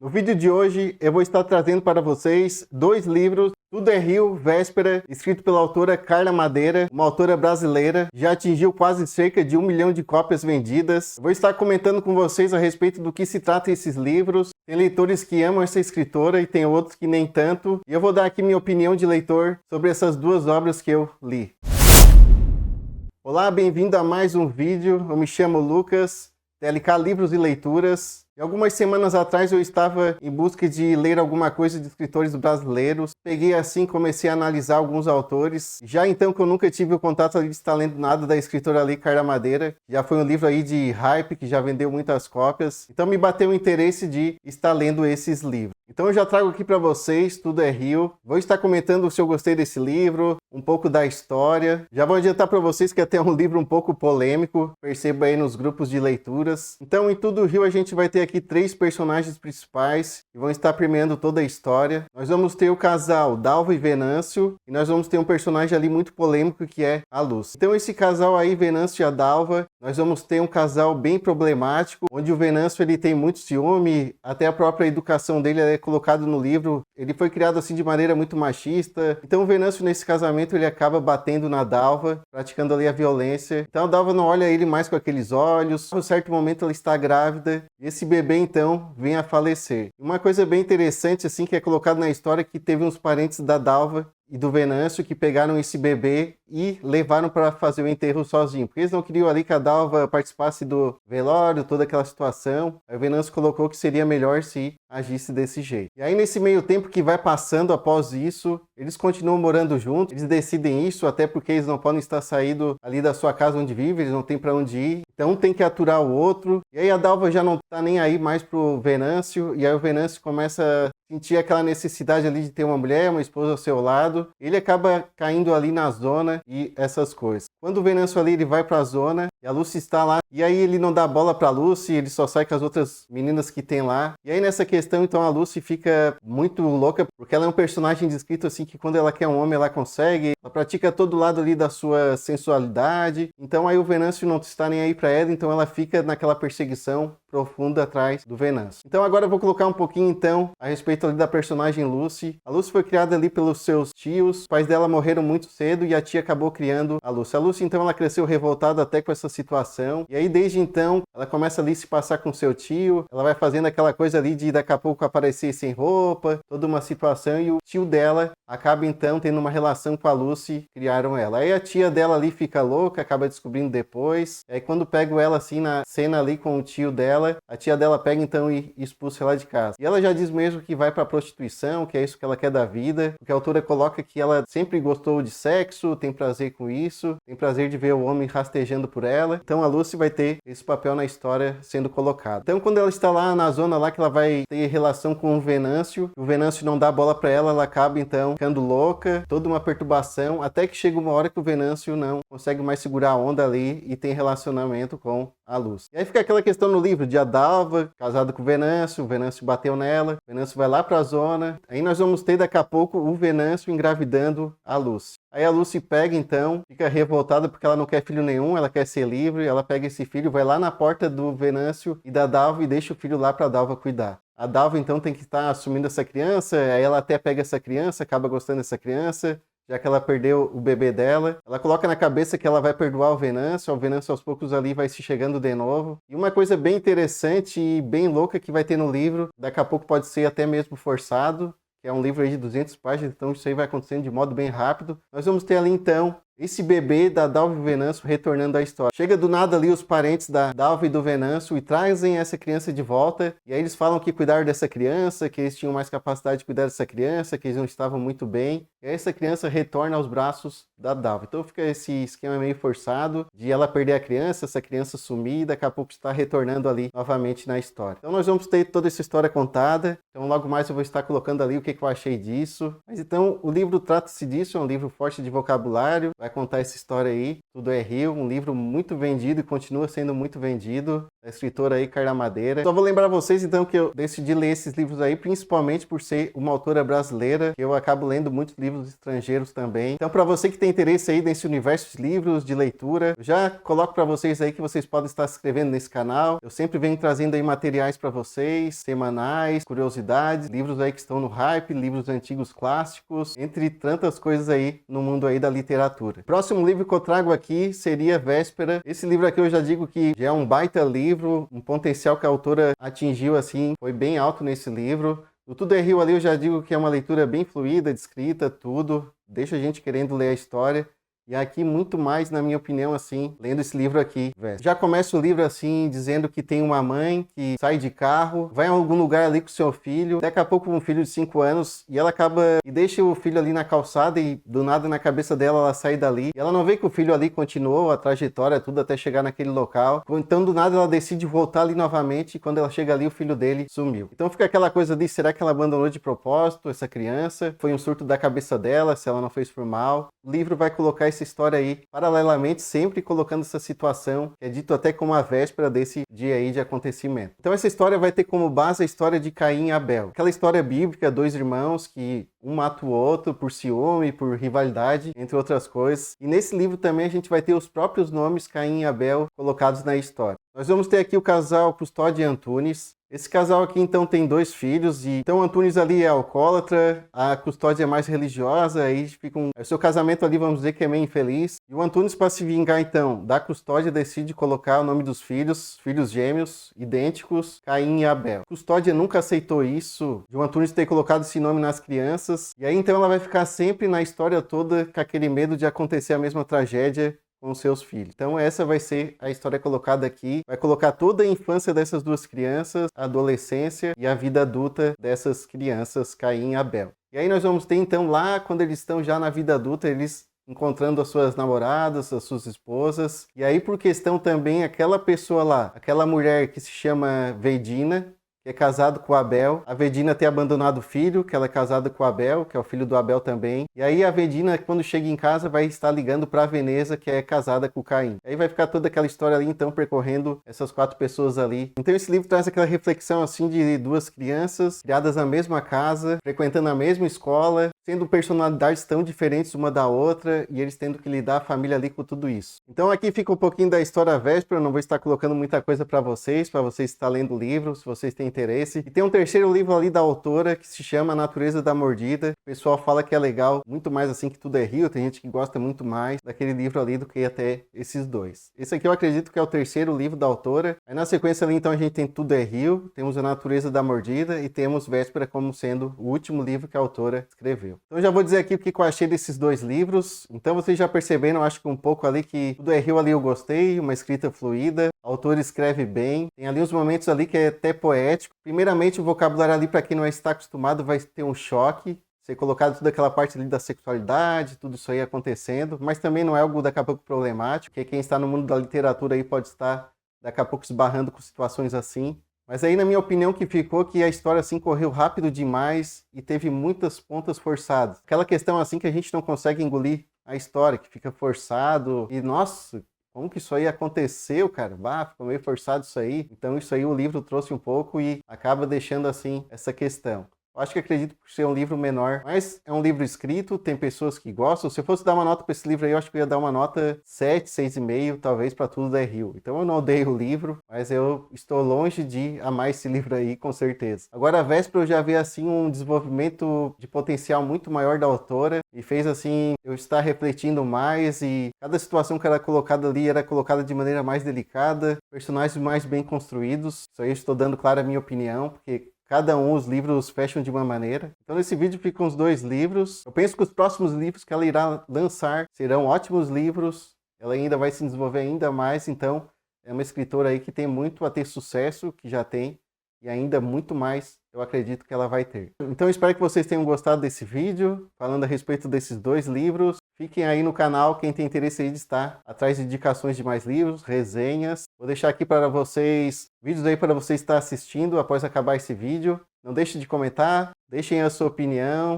No vídeo de hoje eu vou estar trazendo para vocês dois livros, Tudo é Rio, Véspera, escrito pela autora Carla Madeira, uma autora brasileira, já atingiu quase cerca de 1 milhão de cópias vendidas. Vou estar comentando com vocês a respeito do que se trata esses livros. Tem leitores que amam essa escritora e tem outros que nem tanto. E eu vou dar aqui minha opinião de leitor sobre essas duas obras que eu li. Olá, bem-vindo a mais um vídeo. Eu me chamo Lucas, TLK Livros e Leituras. E algumas semanas atrás eu estava em busca de ler alguma coisa de escritores brasileiros. Peguei assim, comecei a analisar alguns autores. Já então que eu nunca tive o contato ali de estar lendo nada da escritora ali, Carla Madeira. Já foi um livro aí de hype, que já vendeu muitas cópias. Então me bateu o interesse de estar lendo esses livros. Então eu já trago aqui para vocês, Tudo é Rio. Vou estar comentando se eu gostei desse livro, um pouco da história. Já vou adiantar para vocês que até é um livro um pouco polêmico, perceba aí nos grupos de leituras. Então em Tudo Rio a gente vai ter aqui 3 personagens principais que vão estar permeando toda a história. Nós vamos ter o casal Dalva e Venâncio, e nós vamos ter um personagem ali muito polêmico que é a Luz. Então esse casal aí, Venâncio e a Dalva, nós vamos ter um casal bem problemático, onde o Venâncio ele tem muito ciúme, até a própria educação dele é colocado no livro, ele foi criado assim de maneira muito machista. Então o Venâncio nesse casamento ele acaba batendo na Dalva, praticando ali a violência. Então a Dalva não olha ele mais com aqueles olhos. Em um certo momento ela está grávida e esse bebê então vem a falecer. Uma coisa bem interessante assim que é colocado na história é que teve uns parentes da Dalva e do Venâncio que pegaram esse bebê e levaram para fazer o enterro sozinho, porque eles não queriam ali que a Dalva participasse do velório, toda aquela situação. Aí o Venâncio colocou que seria melhor se agisse desse jeito. E aí nesse meio tempo que vai passando após isso, eles continuam morando juntos, eles decidem isso, até porque eles não podem estar saindo ali da sua casa onde vivem, eles não têm para onde ir, então um tem que aturar o outro. E aí a Dalva já não tá nem aí mais pro Venâncio, e aí o Venâncio começa a sentir aquela necessidade ali de ter uma mulher, uma esposa ao seu lado. Ele acaba caindo ali na zona e essas coisas. Quando o Venâncio ali ele vai pra zona e a Lucy está lá, e aí ele não dá bola pra Lucy, ele só sai com as outras meninas que tem lá. E aí nessa questão então a Lucy fica muito louca, porque ela é um personagem descrito assim que quando ela quer um homem ela consegue, ela pratica todo lado ali da sua sensualidade. Então aí o Venâncio não está nem aí pra ela, então ela fica naquela perseguição profunda atrás do Venâncio. Então agora eu vou colocar um pouquinho então a respeito ali da personagem Lucy. A Lucy foi criada ali pelos seus tios, os pais dela morreram muito cedo e a tia acabou criando a Lucy. A Lucy então ela cresceu revoltada até com essa situação, e aí desde então ela começa ali a se passar com seu tio, ela vai fazendo aquela coisa ali de daqui a pouco aparecer sem roupa, toda uma situação, e o tio dela acaba então tendo uma relação com a Lucy, criaram ela. Aí a tia dela ali fica louca, acaba descobrindo depois, aí quando pego ela assim na cena ali com o tio dela, a tia dela pega então e expulsa ela de casa. E ela já diz mesmo que vai pra prostituição, que é isso que ela quer da vida, porque a autora coloca que ela sempre gostou de sexo, tem prazer com isso, tem prazer de ver o homem rastejando por ela. Então a Lucy vai ter esse papel na história sendo colocado. Então quando ela está lá na zona lá que ela vai ter relação com o Venâncio não dá bola pra ela, ela acaba então ficando louca, toda uma perturbação, até que chega uma hora que o Venâncio não consegue mais segurar a onda ali e tem relacionamento com a Lucy. E aí fica aquela questão no livro de a Dalva, casada com o Venâncio bateu nela, o Venâncio vai lá pra zona, aí nós vamos ter daqui a pouco o Venâncio engravidando a Lucy. Aí a Lucy pega então, fica revoltada porque ela não quer filho nenhum, ela quer ser livre, ela pega esse filho, vai lá na porta do Venâncio e da Dalva e deixa o filho lá pra Dalva cuidar. A Dalva então tem que estar assumindo essa criança, aí ela até pega essa criança, acaba gostando dessa criança, já que ela perdeu o bebê dela. Ela coloca na cabeça que ela vai perdoar o Venâncio aos poucos ali vai se chegando de novo. E uma coisa bem interessante e bem louca que vai ter no livro, daqui a pouco pode ser até mesmo forçado, que é um livro aí de 200 páginas, então isso aí vai acontecendo de modo bem rápido. Nós vamos ter ali então esse bebê da Dalva e do Venâncio retornando à história. Chega do nada ali os parentes da Dalva e do Venâncio e trazem essa criança de volta. E aí eles falam que cuidaram dessa criança, que eles tinham mais capacidade de cuidar dessa criança, que eles não estavam muito bem. E aí essa criança retorna aos braços da Dalva. Então fica esse esquema meio forçado de ela perder a criança, essa criança sumir e daqui a pouco está retornando ali novamente na história. Então nós vamos ter toda essa história contada. Então logo mais eu vou estar colocando ali o que eu achei disso. Mas então o livro trata-se disso, é um livro forte de vocabulário. Vai contar essa história aí, Tudo é Rio, um livro muito vendido e continua sendo muito vendido. da escritora aí Carla Madeira. Só vou lembrar vocês então que eu decidi ler esses livros aí principalmente por ser uma autora brasileira, que eu acabo lendo muitos livros estrangeiros também. Então para você que tem interesse aí nesse universo de livros, de leitura, eu já coloco para vocês aí que vocês podem estar se inscrevendo nesse canal. Eu sempre venho trazendo aí materiais para vocês, semanais, curiosidades, livros aí que estão no hype, livros antigos clássicos, entre tantas coisas aí no mundo aí da literatura. O próximo livro que eu trago aqui seria Véspera. Esse livro aqui eu já digo que já é um baita livro, um potencial que a autora atingiu assim, foi bem alto nesse livro. O Tudo é Rio ali eu já digo que é uma leitura bem fluida, descrita, tudo, deixa a gente querendo ler a história. E aqui muito mais, na minha opinião, assim, lendo esse livro aqui. Já começa o livro assim, dizendo que tem uma mãe que sai de carro, vai a algum lugar ali com seu filho, daqui a pouco um filho de 5 anos, e ela acaba e deixa o filho ali na calçada e do nada na cabeça dela ela sai dali. E ela não vê que o filho ali continuou a trajetória, tudo até chegar naquele local. Então do nada ela decide voltar ali novamente e quando ela chega ali o filho dele sumiu. Então fica aquela coisa de, será que ela abandonou de propósito essa criança? Foi um surto da cabeça dela, se ela não fez por mal? O livro vai colocar essa história aí, paralelamente, sempre colocando essa situação, que é dito até como a véspera desse dia aí de acontecimento. Então essa história vai ter como base a história de Caim e Abel. Aquela história bíblica, dois irmãos que um mata o outro por ciúme, por rivalidade, entre outras coisas. E nesse livro também a gente vai ter os próprios nomes Caim e Abel colocados na história. Nós vamos ter aqui o casal Custódio e Antunes. Esse casal aqui então tem 2 filhos e então Antunes ali é alcoólatra, a Custódia é mais religiosa, aí fica o seu casamento ali vamos dizer que é meio infeliz. E o Antunes, para se vingar então da Custódia, decide colocar o nome dos filhos gêmeos, idênticos, Caim e Abel. Custódia nunca aceitou isso, de o Antunes ter colocado esse nome nas crianças, e aí então ela vai ficar sempre na história toda com aquele medo de acontecer a mesma tragédia com seus filhos. Então essa vai ser a história colocada aqui, vai colocar toda a infância dessas 2 crianças, a adolescência e a vida adulta dessas crianças, Caim e Abel. E aí nós vamos ter então lá, quando eles estão já na vida adulta, eles encontrando as suas namoradas, as suas esposas, e aí por questão também aquela pessoa lá, aquela mulher que se chama Vedina, que é casado com o Abel, a Vedina ter abandonado o filho, que ela é casada com o Abel, que é o filho do Abel também. E aí a Vedina, quando chega em casa, vai estar ligando para a Veneza, que é casada com o Caim. Aí vai ficar toda aquela história ali, então, percorrendo essas 4 pessoas ali. Então esse livro traz aquela reflexão, assim, de 2 crianças, criadas na mesma casa, frequentando a mesma escola, sendo personalidades tão diferentes uma da outra, e eles tendo que lidar a família ali com tudo isso. Então aqui fica um pouquinho da história véspera, eu não vou estar colocando muita coisa para vocês estar lendo o livro, se vocês têm interesse. E tem um terceiro livro ali da autora, que se chama A Natureza da Mordida. O pessoal fala que é legal, muito mais assim que Tudo é Rio, tem gente que gosta muito mais daquele livro ali do que até esses 2. Esse aqui eu acredito que é o terceiro livro da autora. Aí na sequência ali então a gente tem Tudo é Rio, temos A Natureza da Mordida e temos Véspera como sendo o último livro que a autora escreveu. Então eu já vou dizer aqui o que eu achei desses 2 livros. Então vocês já perceberam, acho que um pouco ali que Tudo é Rio ali eu gostei, uma escrita fluida, o autor escreve bem, tem ali uns momentos ali que é até poético. Primeiramente o vocabulário ali para quem não está acostumado vai ter um choque, ser colocado toda aquela parte ali da sexualidade, tudo isso aí acontecendo, mas também não é algo daqui a pouco problemático, porque quem está no mundo da literatura aí pode estar daqui a pouco esbarrando com situações assim. Mas aí, na minha opinião, que ficou que a história assim correu rápido demais e teve muitas pontas forçadas. Aquela questão assim que a gente não consegue engolir a história, que fica forçado. E, nossa, como que isso aí aconteceu, cara? Bah, ficou meio forçado isso aí. Então isso aí o livro trouxe um pouco e acaba deixando assim essa questão. Eu acho que acredito por ser um livro menor, mas é um livro escrito, tem pessoas que gostam. Se eu fosse dar uma nota para esse livro aí, eu acho que eu ia dar uma nota 7, 6,5, talvez para Tudo é Rio. Então eu não odeio o livro, mas eu estou longe de amar esse livro aí, com certeza. Agora, a Véspera eu já vi assim um desenvolvimento de potencial muito maior da autora e fez assim eu estar refletindo mais e cada situação que era colocada ali era colocada de maneira mais delicada, personagens mais bem construídos. Isso aí eu estou dando clara a minha opinião, porque cada um, os livros fecham de uma maneira. Então nesse vídeo ficam os 2 livros. Eu penso que os próximos livros que ela irá lançar serão ótimos livros. Ela ainda vai se desenvolver ainda mais. Então é uma escritora aí que tem muito a ter sucesso, que já tem. E ainda muito mais eu acredito que ela vai ter. Então eu espero que vocês tenham gostado desse vídeo, falando a respeito desses 2 livros. Fiquem aí no canal, quem tem interesse aí de estar atrás de indicações de mais livros, resenhas. Vou deixar aqui para vocês, vídeos aí para você estar assistindo após acabar esse vídeo. Não deixe de comentar, deixem a sua opinião.